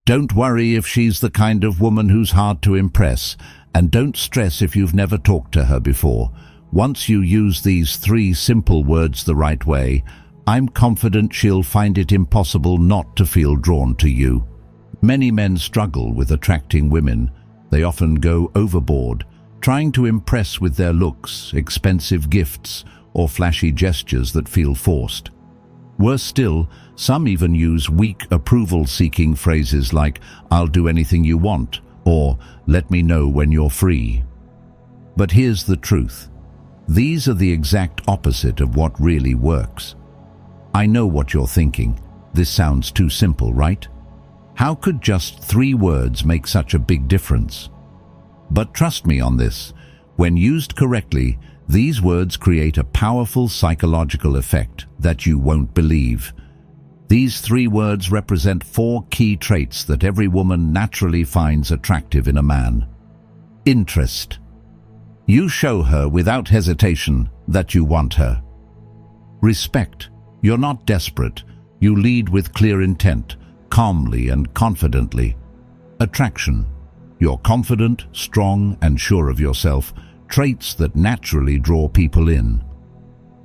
Don't worry if she's the kind of woman who's hard to impress, and don't stress if you've never talked to her before. Once you use these 3 simple words the right way, I'm confident she'll find it impossible not to feel drawn to you. Many men struggle with attracting women. They often go overboard, trying to impress with their looks, expensive gifts, or flashy gestures that feel forced. Worse still, some even use weak approval-seeking phrases like, "I'll do anything you want," or "let me know when you're free." But here's the truth. These are the exact opposite of what really works. I know what you're thinking. This sounds too simple, right? How could just 3 words make such a big difference? But trust me on this. When used correctly, these words create a powerful psychological effect that you won't believe. These 3 words represent 4 key traits that every woman naturally finds attractive in a man. Interest. You show her without hesitation that you want her. Respect. You're not desperate. You lead with clear intent, calmly and confidently. Attraction. You're confident, strong, and sure of yourself, traits that naturally draw people in.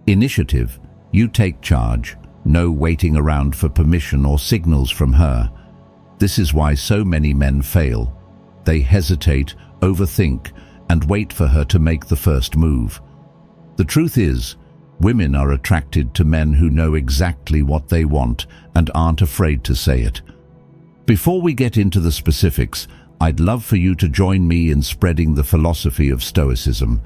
Initiative. You take charge, no waiting around for permission or signals from her. This is why so many men fail. They hesitate, overthink, and wait for her to make the first move. The truth is, women are attracted to men who know exactly what they want and aren't afraid to say it. Before we get into the specifics, I'd love for you to join me in spreading the philosophy of Stoicism.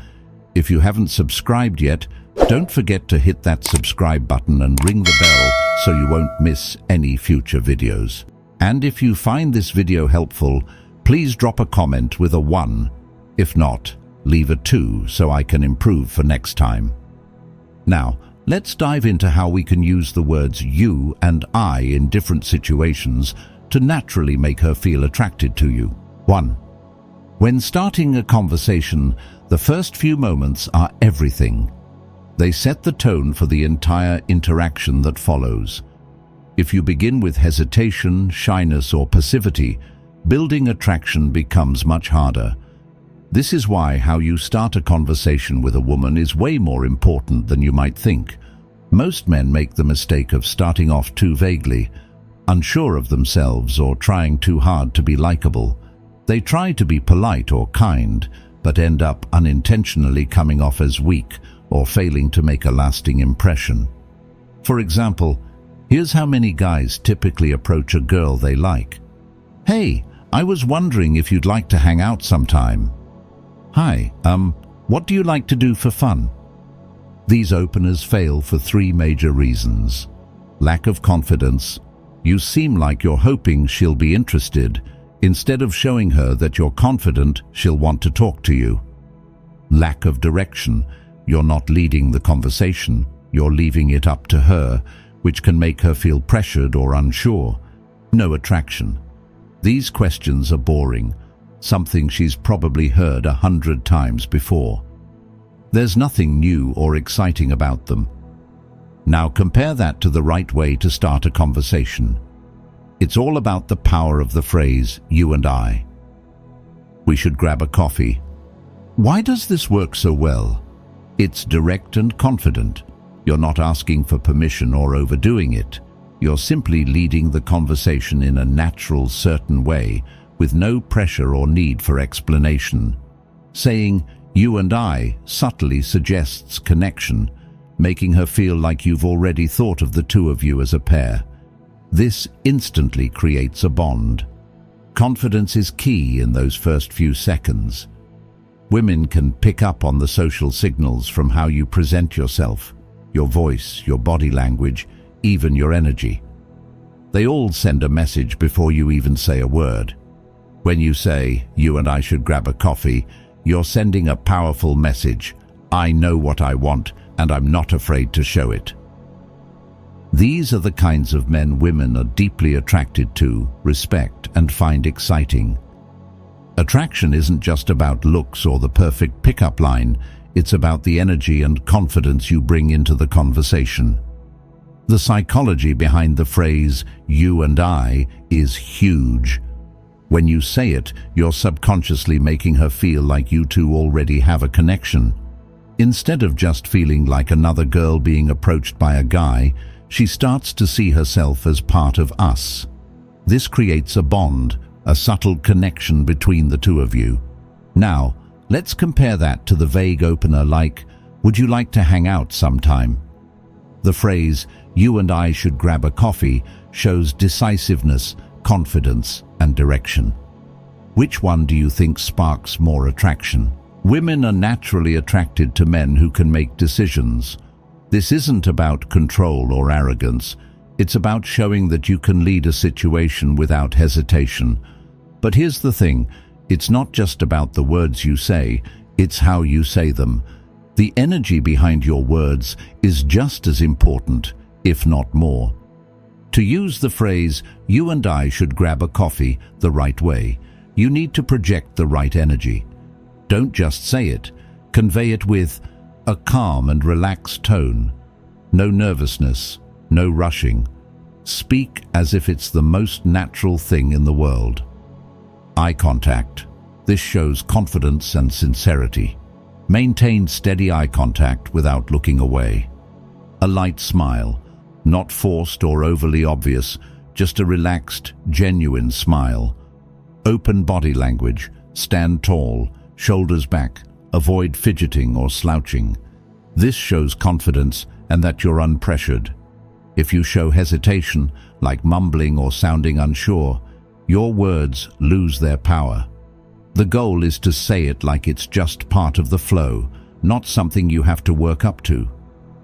If you haven't subscribed yet, don't forget to hit that subscribe button and ring the bell so you won't miss any future videos. And if you find this video helpful, please drop a comment with a 1. If not, leave a 2 so I can improve for next time. Now, let's dive into how we can use the words you and I in different situations to naturally make her feel attracted to you. 1. When starting a conversation, the first few moments are everything. They set the tone for the entire interaction that follows. If you begin with hesitation, shyness, or passivity, building attraction becomes much harder. This is why how you start a conversation with a woman is way more important than you might think. Most men make the mistake of starting off too vaguely, unsure of themselves or trying too hard to be likable. They try to be polite or kind, but end up unintentionally coming off as weak or failing to make a lasting impression. For example, here's how many guys typically approach a girl they like. "Hey, I was wondering if you'd like to hang out sometime." "Hi, what do you like to do for fun?" These openers fail for 3 major reasons. Lack of confidence. You seem like you're hoping she'll be interested. Instead of showing her that you're confident, she'll want to talk to you. Lack of direction. You're not leading the conversation. You're leaving it up to her, which can make her feel pressured or unsure. No attraction. These questions are boring, something she's probably heard 100 times before. There's nothing new or exciting about them. Now compare that to the right way to start a conversation. It's all about the power of the phrase, "you and I." "We should grab a coffee." Why does this work so well? It's direct and confident. You're not asking for permission or overdoing it. You're simply leading the conversation in a natural, certain way, with no pressure or need for explanation. Saying, "you and I," subtly suggests connection, making her feel like you've already thought of the 2 of you as a pair. This instantly creates a bond. Confidence is key in those first few seconds. Women can pick up on the social signals from how you present yourself, your voice, your body language, even your energy. They all send a message before you even say a word. When you say, "you and I should grab a coffee," you're sending a powerful message. I know what I want, and I'm not afraid to show it. These are the kinds of men women are deeply attracted to, respect, and find exciting. Attraction isn't just about looks or the perfect pickup line, it's about the energy and confidence you bring into the conversation. The psychology behind the phrase, "you and I," is huge. When you say it, you're subconsciously making her feel like you two already have a connection. Instead of just feeling like another girl being approached by a guy, she starts to see herself as part of us. This creates a bond, a subtle connection between the two of you. Now, let's compare that to the vague opener like, "Would you like to hang out sometime?" The phrase, "You and I should grab a coffee," shows decisiveness, confidence, and direction. Which one do you think sparks more attraction? Women are naturally attracted to men who can make decisions. This isn't about control or arrogance. It's about showing that you can lead a situation without hesitation. But here's the thing, it's not just about the words you say, it's how you say them. The energy behind your words is just as important, if not more. To use the phrase, "You and I should grab a coffee," the right way, you need to project the right energy. Don't just say it, convey it with a calm and relaxed tone. No nervousness, no rushing. Speak as if it's the most natural thing in the world. Eye contact. This shows confidence and sincerity. Maintain steady eye contact without looking away. A light smile, not forced or overly obvious, just a relaxed, genuine smile. Open body language. Stand tall, shoulders back. Avoid fidgeting or slouching. This shows confidence and that you're unpressured. If you show hesitation, like mumbling or sounding unsure, your words lose their power. The goal is to say it like it's just part of the flow, not something you have to work up to.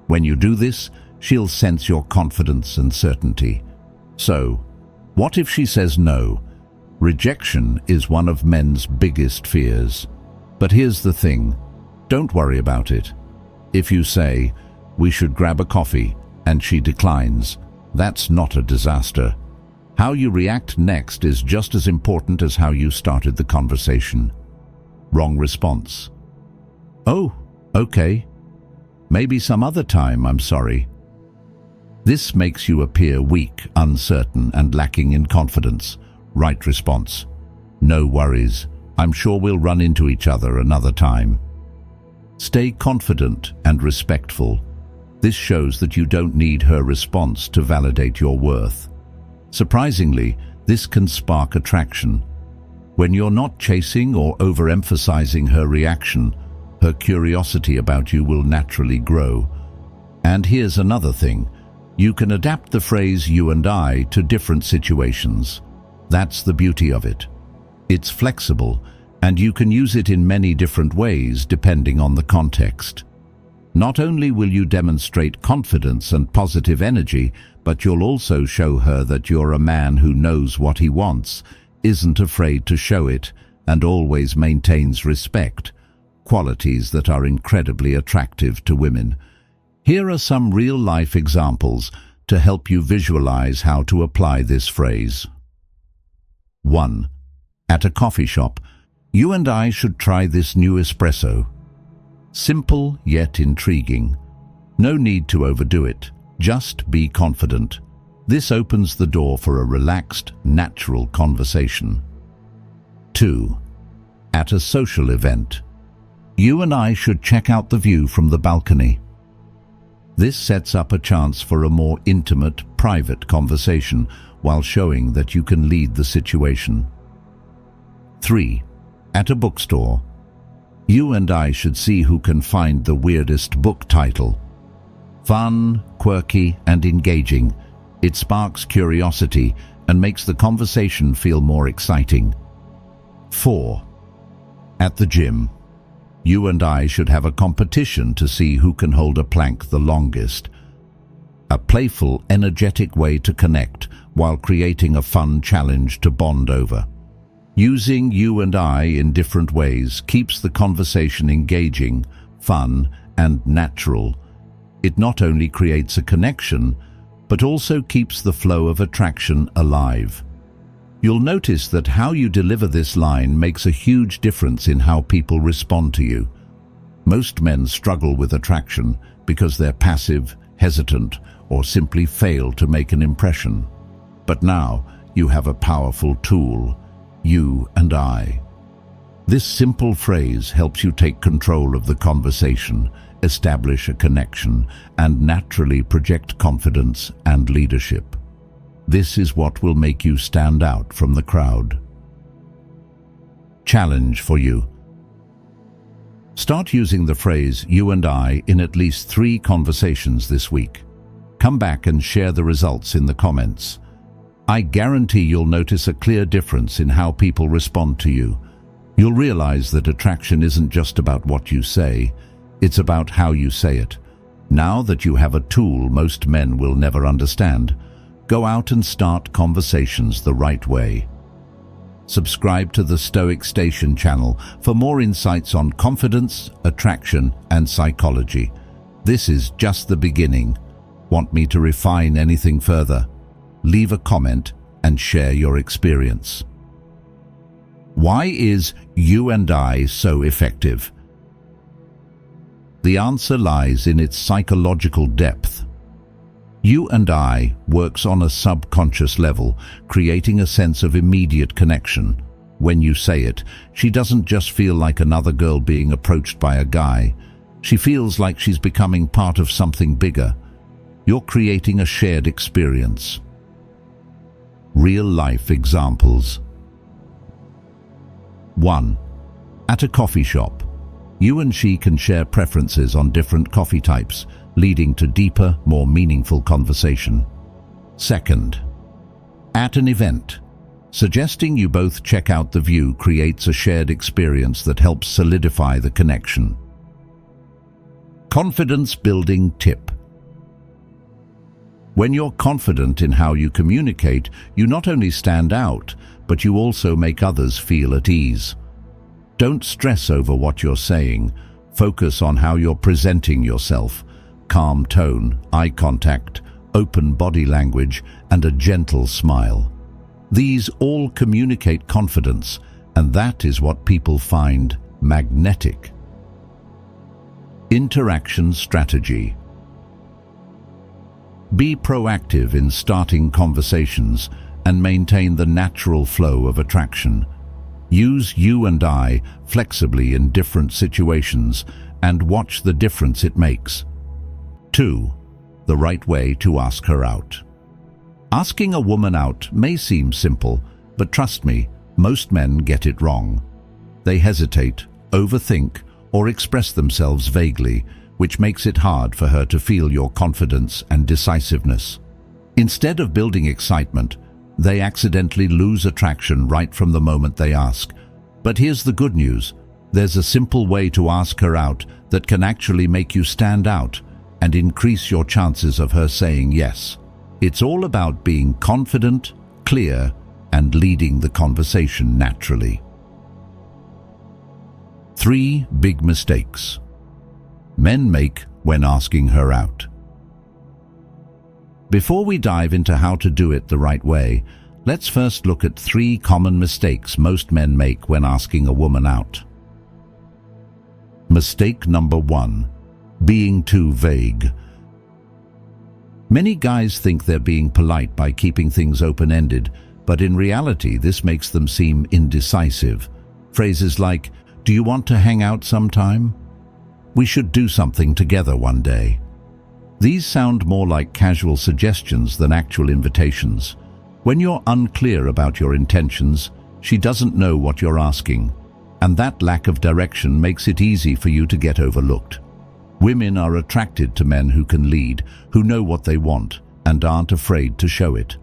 When you do this, she'll sense your confidence and certainty. So, what if she says no? Rejection is one of men's biggest fears. But here's the thing, don't worry about it. If you say, "We should grab a coffee," and she declines, that's not a disaster. How you react next is just as important as how you started the conversation. Wrong response. "Oh, okay. Maybe some other time, I'm sorry." This makes you appear weak, uncertain, and lacking in confidence. Right response. "No worries. I'm sure we'll run into each other another time." Stay confident and respectful. This shows that you don't need her response to validate your worth. Surprisingly, this can spark attraction. When you're not chasing or overemphasizing her reaction, her curiosity about you will naturally grow. And here's another thing. You can adapt the phrase "you and I" to different situations. That's the beauty of it. It's flexible, and you can use it in many different ways depending on the context. Not only will you demonstrate confidence and positive energy, but you'll also show her that you're a man who knows what he wants, isn't afraid to show it, and always maintains respect, qualities that are incredibly attractive to women. Here are some real-life examples to help you visualize how to apply this phrase. 1. At a coffee shop, "You and I should try this new espresso." Simple yet intriguing. No need to overdo it. Just be confident. This opens the door for a relaxed, natural conversation. 2. At a social event. "You and I should check out the view from the balcony." This sets up a chance for a more intimate, private conversation while showing that you can lead the situation. 3. At a bookstore. "You and I should see who can find the weirdest book title." Fun, quirky, and engaging. It sparks curiosity and makes the conversation feel more exciting. 4. At the gym. "You and I should have a competition to see who can hold a plank the longest." A playful, energetic way to connect while creating a fun challenge to bond over. Using "you and I" in different ways keeps the conversation engaging, fun, and natural. It not only creates a connection, but also keeps the flow of attraction alive. You'll notice that how you deliver this line makes a huge difference in how people respond to you. Most men struggle with attraction because they're passive, hesitant, or simply fail to make an impression. But now you have a powerful tool. you and I. This simple phrase helps you take control of the conversation, establish a connection, and naturally project confidence and leadership. This is what will make you stand out from the crowd. Challenge for you. Start using the phrase "you and I" in at least 3 conversations this week. Come back and share the results in the comments. I guarantee you'll notice a clear difference in how people respond to you. You'll realize that attraction isn't just about what you say, it's about how you say it. Now that you have a tool most men will never understand, go out and start conversations the right way. Subscribe to the Stoic Station channel for more insights on confidence, attraction, and psychology. This is just the beginning. Want me to refine anything further? Leave a comment and share your experience. Why is "you and I" so effective? The answer lies in its psychological depth. "You and I" works on a subconscious level, creating a sense of immediate connection. When you say it, she doesn't just feel like another girl being approached by a guy. She feels like she's becoming part of something bigger. You're creating a shared experience. Real-life examples. 1. At a coffee shop. You and she can share preferences on different coffee types, leading to deeper, more meaningful conversation. 2. At an event. Suggesting you both check out the view creates a shared experience that helps solidify the connection. Confidence-building tip. When you're confident in how you communicate, you not only stand out, but you also make others feel at ease. Don't stress over what you're saying. Focus on how you're presenting yourself. Calm tone, eye contact, open body language, and a gentle smile. These all communicate confidence, and that is what people find magnetic. Interaction strategy. Be proactive in starting conversations and maintain the natural flow of attraction. Use "you and I" flexibly in different situations and watch the difference it makes. 2. The right way to ask her out. Asking a woman out may seem simple, but trust me, most men get it wrong. They hesitate, overthink, or express themselves vaguely, which makes it hard for her to feel your confidence and decisiveness. Instead of building excitement, they accidentally lose attraction right from the moment they ask. But here's the good news. There's a simple way to ask her out that can actually make you stand out and increase your chances of her saying yes. It's all about being confident, clear, and leading the conversation naturally. 3 big mistakes men make when asking her out. Before we dive into how to do it the right way, let's first look at 3 common mistakes most men make when asking a woman out. Mistake number 1. Being too vague. Many guys think they're being polite by keeping things open-ended, but in reality this makes them seem indecisive. Phrases like, "Do you want to hang out sometime?" "We should do something together one day." These sound more like casual suggestions than actual invitations. When you're unclear about your intentions, she doesn't know what you're asking, and that lack of direction makes it easy for you to get overlooked. Women are attracted to men who can lead, who know what they want, and aren't afraid to show it.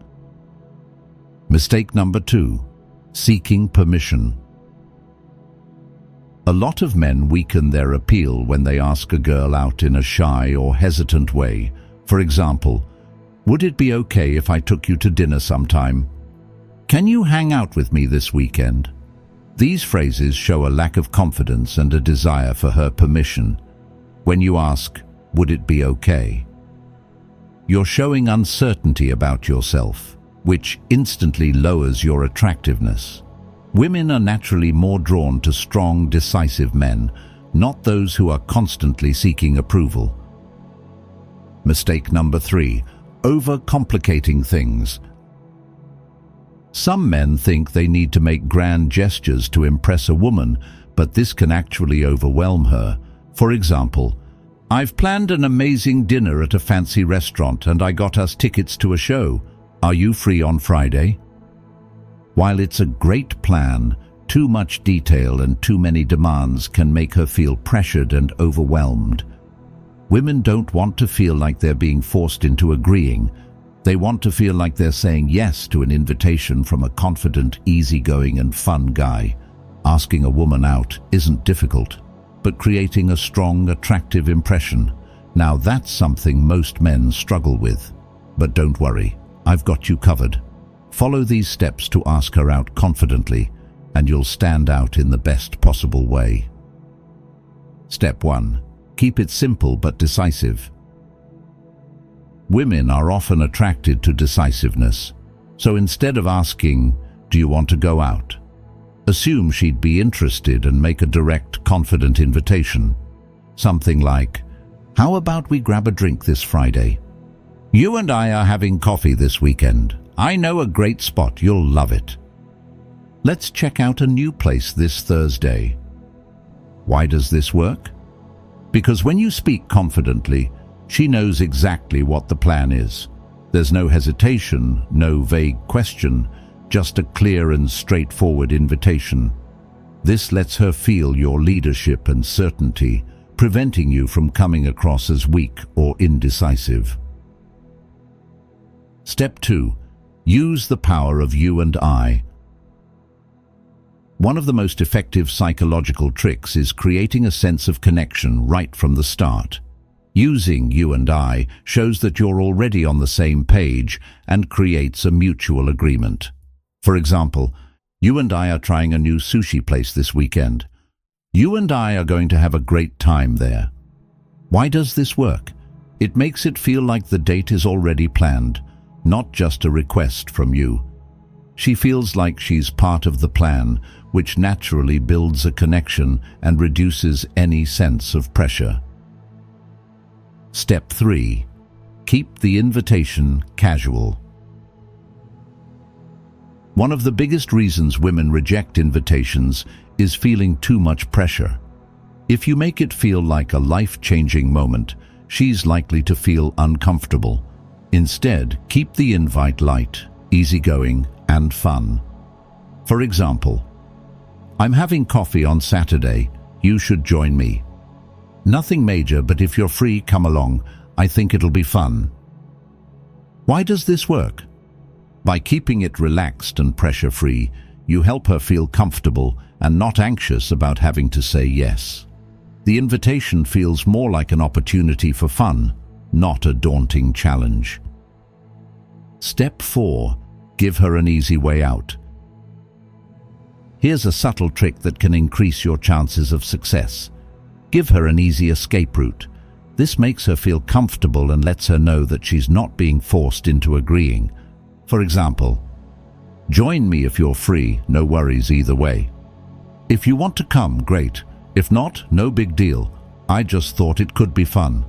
Mistake number 2. Seeking permission. A lot of men weaken their appeal when they ask a girl out in a shy or hesitant way. For example, "Would it be okay if I took you to dinner sometime?" "Can you hang out with me this weekend?" These phrases show a lack of confidence and a desire for her permission. When you ask, "Would it be okay?" you're showing uncertainty about yourself, which instantly lowers your attractiveness. Women are naturally more drawn to strong, decisive men, not those who are constantly seeking approval. Mistake number 3. Overcomplicating things. Some men think they need to make grand gestures to impress a woman, but this can actually overwhelm her. For example, "I've planned an amazing dinner at a fancy restaurant and I got us tickets to a show. Are you free on Friday?" While it's a great plan, too much detail and too many demands can make her feel pressured and overwhelmed. Women don't want to feel like they're being forced into agreeing. They want to feel like they're saying yes to an invitation from a confident, easygoing and fun guy. Asking a woman out isn't difficult, but creating a strong, attractive impression, now that's something most men struggle with. But don't worry, I've got you covered. Follow these steps to ask her out confidently, and you'll stand out in the best possible way. Step 1. Keep it simple but decisive. Women are often attracted to decisiveness, so instead of asking, "Do you want to go out?" assume she'd be interested and make a direct, confident invitation. Something like, "How about we grab a drink this Friday? You and I are having coffee this weekend. I know a great spot, you'll love it. Let's check out a new place this Thursday." Why does this work? Because when you speak confidently, she knows exactly what the plan is. There's no hesitation, no vague question, just a clear and straightforward invitation. This lets her feel your leadership and certainty, preventing you from coming across as weak or indecisive. Step 2. Use the power of you and I. One of the most effective psychological tricks is creating a sense of connection right from the start. Using you and I shows that you're already on the same page and creates a mutual agreement. For example, you and I are trying a new sushi place this weekend. You and I are going to have a great time there. Why does this work? It makes it feel like the date is already planned, not just a request from you. She feels like she's part of the plan, which naturally builds a connection and reduces any sense of pressure. Step 3. Keep the invitation casual. One of the biggest reasons women reject invitations is feeling too much pressure. If you make it feel like a life-changing moment, she's likely to feel uncomfortable. Instead, keep the invite light, easygoing, and fun. For example, "I'm having coffee on Saturday. You should join me. Nothing major, but if you're free, come along. I think it'll be fun." Why does this work? By keeping it relaxed and pressure-free, you help her feel comfortable and not anxious about having to say yes. The invitation feels more like an opportunity for fun, not a daunting challenge. Step 4. Give her an easy way out. Here's a subtle trick that can increase your chances of success. Give her an easy escape route. This makes her feel comfortable and lets her know that she's not being forced into agreeing. For example, "Join me if you're free, no worries either way. If you want to come, great. If not, no big deal. I just thought it could be fun."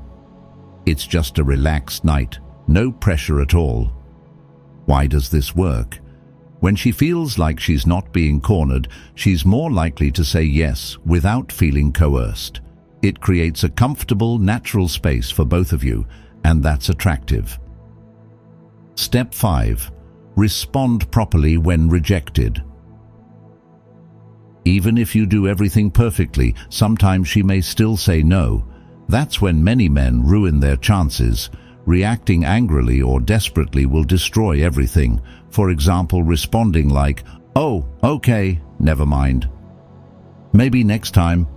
It's just a relaxed night, no pressure at all. Why does this work? When she feels like she's not being cornered, she's more likely to say yes without feeling coerced. It creates a comfortable, natural space for both of you, and that's attractive. Step 5. Respond properly when rejected. Even if you do everything perfectly, sometimes she may still say no. That's when many men ruin their chances. Reacting angrily or desperately will destroy everything. For example, responding like, "Oh, okay, never mind. Maybe next time."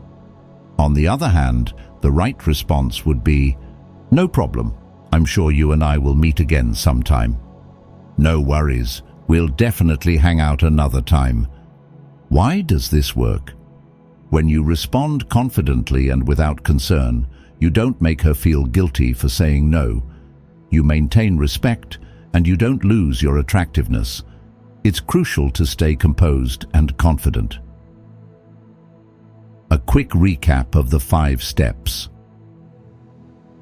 On the other hand, the right response would be, "No problem. I'm sure you and I will meet again sometime." "No worries. We'll definitely hang out another time." Why does this work? When you respond confidently and without concern, you don't make her feel guilty for saying no. You maintain respect and you don't lose your attractiveness. It's crucial to stay composed and confident. A quick recap of the 5 steps.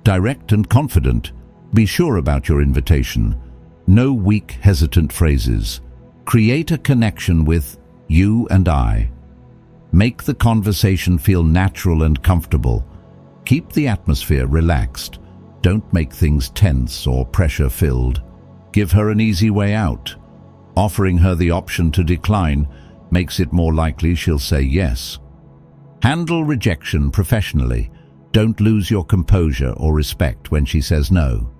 Direct and confident. Be sure about your invitation. No weak, hesitant phrases. Create a connection with you and I. Make the conversation feel natural and comfortable. Keep the atmosphere relaxed. Don't make things tense or pressure-filled. Give her an easy way out. Offering her the option to decline makes it more likely she'll say yes. Handle rejection professionally. Don't lose your composure or respect when she says no.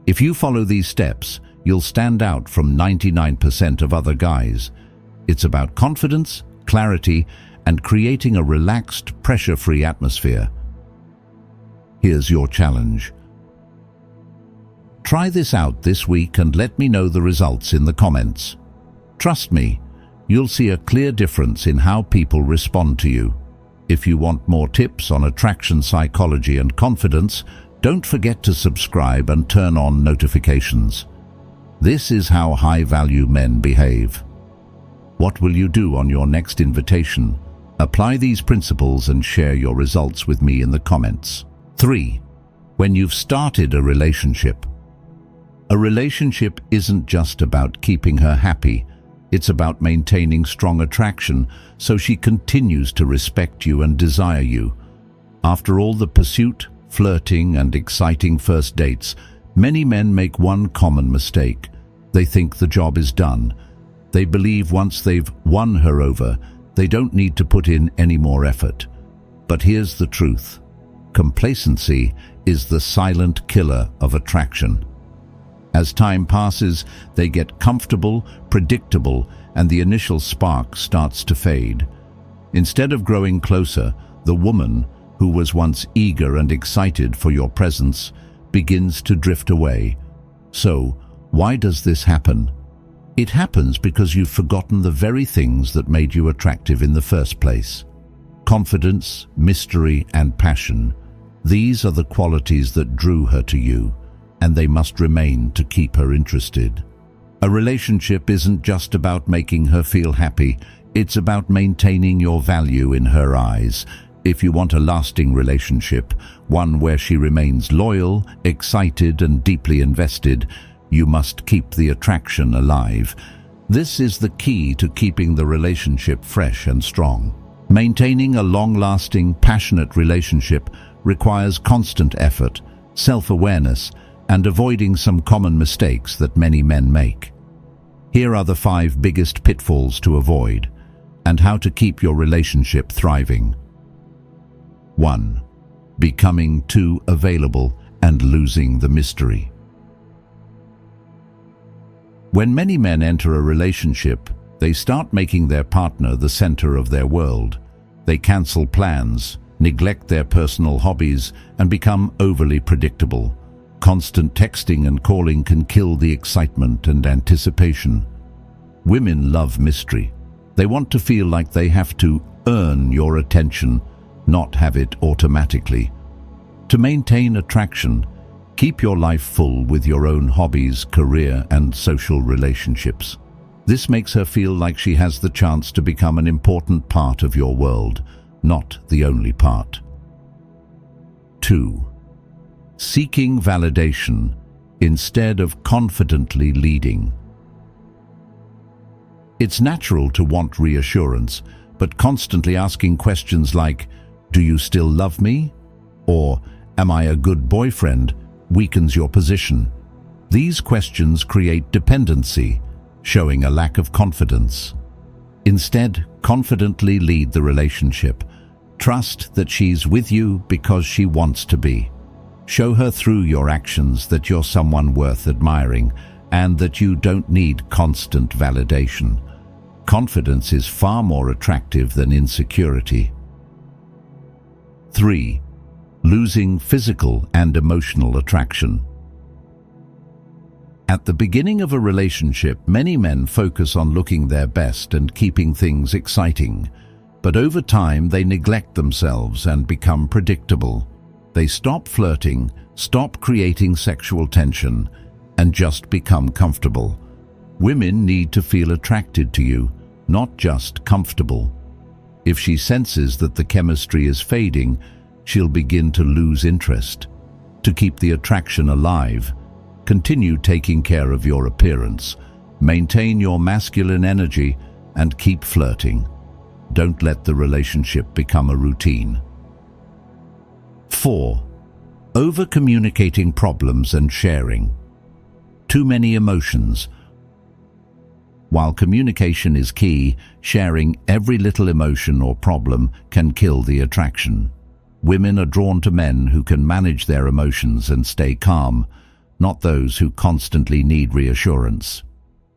If you follow these steps, you'll stand out from 99% of other guys. It's about confidence, clarity, and creating a relaxed, pressure-free atmosphere. Here's your challenge. Try this out this week and let me know the results in the comments. Trust me, you'll see a clear difference in how people respond to you. If you want more tips on attraction psychology and confidence, don't forget to subscribe and turn on notifications. This is how high-value men behave. What will you do on your next invitation? Apply these principles and share your results with me in the comments. 3. When you've started a relationship. A relationship isn't just about keeping her happy. It's about maintaining strong attraction so she continues to respect you and desire you. After all the pursuit, flirting, and exciting first dates, many men make one common mistake. They think the job is done. They believe once they've won her over, they don't need to put in any more effort. But here's the truth. Complacency is the silent killer of attraction. As time passes, they get comfortable, predictable, and the initial spark starts to fade. Instead of growing closer, the woman, who was once eager and excited for your presence, begins to drift away. So, why does this happen? It happens because you've forgotten the very things that made you attractive in the first place. Confidence, mystery, and passion. These are the qualities that drew her to you, and they must remain to keep her interested. A relationship isn't just about making her feel happy, it's about maintaining your value in her eyes. If you want a lasting relationship, one where she remains loyal, excited, and deeply invested, you must keep the attraction alive. This is the key to keeping the relationship fresh and strong. Maintaining a long-lasting, passionate relationship requires constant effort, self-awareness, and avoiding some common mistakes that many men make. Here are the 5 biggest pitfalls to avoid, and how to keep your relationship thriving. 1. Becoming too available and losing the mystery. When many men enter a relationship, they start making their partner the center of their world. They cancel plans, neglect their personal hobbies, and become overly predictable. Constant texting and calling can kill the excitement and anticipation. Women love mystery. They want to feel like they have to earn your attention, not have it automatically. To maintain attraction, keep your life full with your own hobbies, career, and social relationships. This makes her feel like she has the chance to become an important part of your world, not the only part. 2. Seeking validation instead of confidently leading. It's natural to want reassurance, but constantly asking questions like, "Do you still love me?" or "Am I a good boyfriend?" weakens your position. These questions create dependency, showing a lack of confidence. Instead, confidently lead the relationship. Trust that she's with you because she wants to be. Show her through your actions that you're someone worth admiring and that you don't need constant validation. Confidence is far more attractive than insecurity. 3. Losing physical and emotional attraction. At the beginning of a relationship, many men focus on looking their best and keeping things exciting. But over time, they neglect themselves and become predictable. They stop flirting, stop creating sexual tension, and just become comfortable. Women need to feel attracted to you, not just comfortable. If she senses that the chemistry is fading, she'll begin to lose interest. To keep the attraction alive, continue taking care of your appearance. Maintain your masculine energy and keep flirting. Don't let the relationship become a routine. 4. Over-communicating problems and sharing. Too many emotions. While communication is key, sharing every little emotion or problem can kill the attraction. Women are drawn to men who can manage their emotions and stay calm, not those who constantly need reassurance.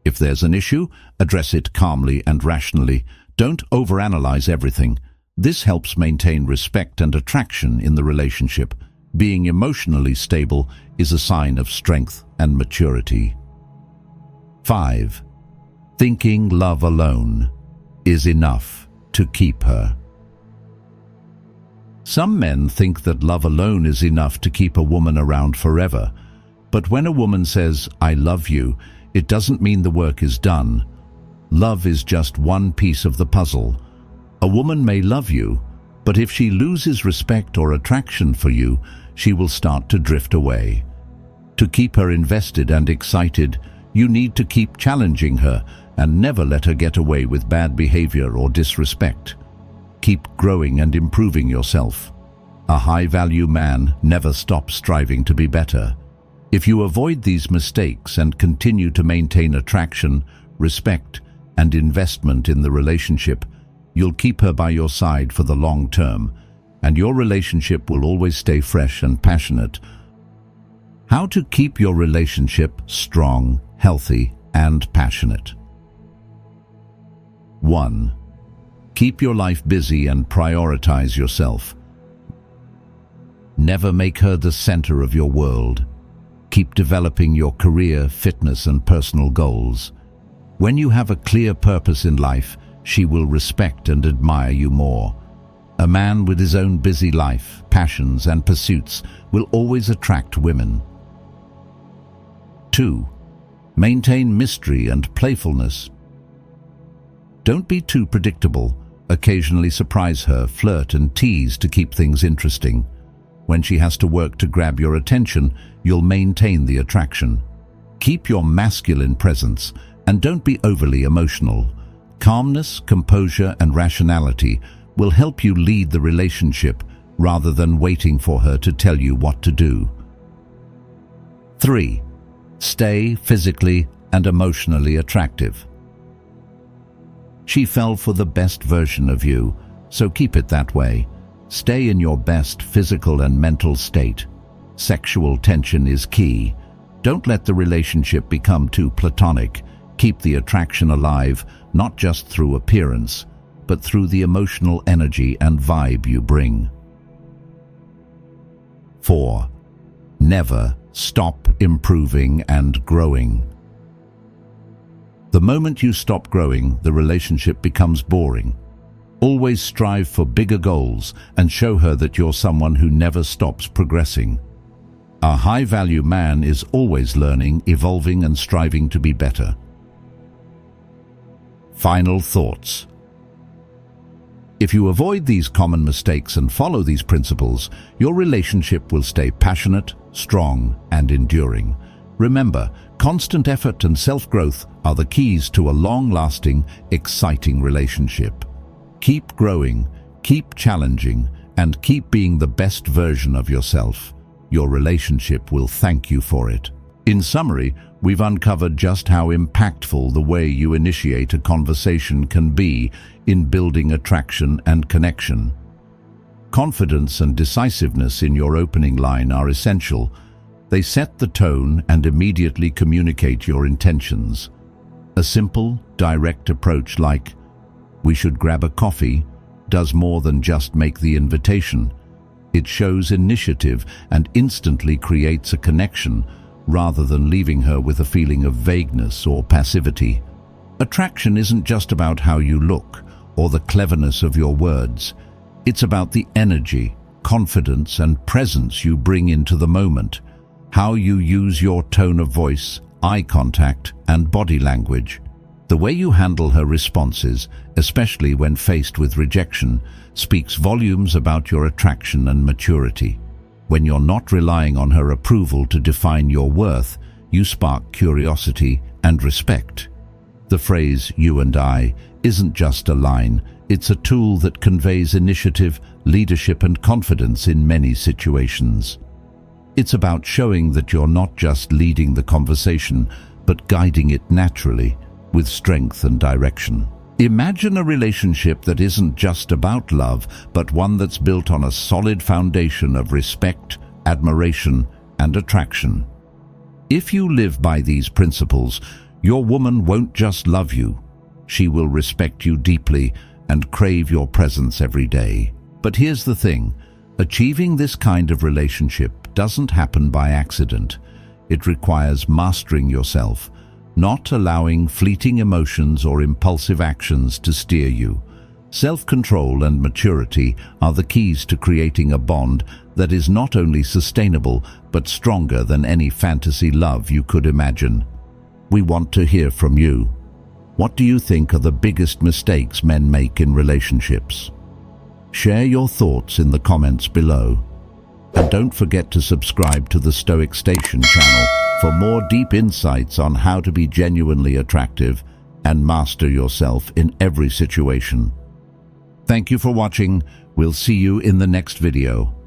If there's an issue, address it calmly and rationally. Don't overanalyze everything. This helps maintain respect and attraction in the relationship. Being emotionally stable is a sign of strength and maturity. 5. Thinking love alone is enough to keep her. Some men think that love alone is enough to keep a woman around forever. But when a woman says, "I love you," it doesn't mean the work is done. Love is just one piece of the puzzle. A woman may love you, but if she loses respect or attraction for you, she will start to drift away. To keep her invested and excited, you need to keep challenging her and never let her get away with bad behavior or disrespect. Keep growing and improving yourself. A high-value man never stops striving to be better. If you avoid these mistakes and continue to maintain attraction, respect, and investment in the relationship, you'll keep her by your side for the long term, and your relationship will always stay fresh and passionate. How to keep your relationship strong, healthy, and passionate. 1. Keep your life busy and prioritize yourself. Never make her the center of your world. Keep developing your career, fitness, and personal goals. When you have a clear purpose in life, she will respect and admire you more. A man with his own busy life, passions, and pursuits will always attract women. 2. Maintain mystery and playfulness. Don't be too predictable. Occasionally surprise her, flirt, and tease to keep things interesting. When she has to work to grab your attention, you'll maintain the attraction. Keep your masculine presence and don't be overly emotional. Calmness, composure, and rationality will help you lead the relationship rather than waiting for her to tell you what to do. 3. Stay physically and emotionally attractive. She fell for the best version of you, so keep it that way. Stay in your best physical and mental state. Sexual tension is key. Don't let the relationship become too platonic. Keep the attraction alive, not just through appearance, but through the emotional energy and vibe you bring. 4. Never stop improving and growing. The moment you stop growing, the relationship becomes boring. Always strive for bigger goals and show her that you're someone who never stops progressing. A high-value man is always learning, evolving, and striving to be better. Final thoughts. If you avoid these common mistakes and follow these principles, your relationship will stay passionate, strong, and enduring. Remember, constant effort and self-growth are the keys to a long-lasting, exciting relationship. Keep growing, keep challenging, and keep being the best version of yourself. Your relationship will thank you for it. In summary, we've uncovered just how impactful the way you initiate a conversation can be in building attraction and connection. Confidence and decisiveness in your opening line are essential. They set the tone and immediately communicate your intentions. A simple, direct approach like, "We should grab a coffee," does more than just make the invitation. It shows initiative and instantly creates a connection, rather than leaving her with a feeling of vagueness or passivity. Attraction isn't just about how you look or the cleverness of your words. It's about the energy, confidence, and presence you bring into the moment, how you use your tone of voice, eye contact, and body language. The way you handle her responses, especially when faced with rejection, speaks volumes about your attraction and maturity. When you're not relying on her approval to define your worth, you spark curiosity and respect. The phrase "you and I" isn't just a line, it's a tool that conveys initiative, leadership and confidence in many situations. It's about showing that you're not just leading the conversation, but guiding it naturally, with strength and direction. Imagine a relationship that isn't just about love, but one that's built on a solid foundation of respect, admiration, and attraction. If you live by these principles, your woman won't just love you. She will respect you deeply and crave your presence every day. But here's the thing, achieving this kind of relationship doesn't happen by accident. It requires mastering yourself, not allowing fleeting emotions or impulsive actions to steer you. Self-control and maturity are the keys to creating a bond that is not only sustainable, but stronger than any fantasy love you could imagine. We want to hear from you. What do you think are the biggest mistakes men make in relationships? Share your thoughts in the comments below. And don't forget to subscribe to the Stoic Station channel for more deep insights on how to be genuinely attractive and master yourself in every situation. Thank you for watching. We'll see you in the next video.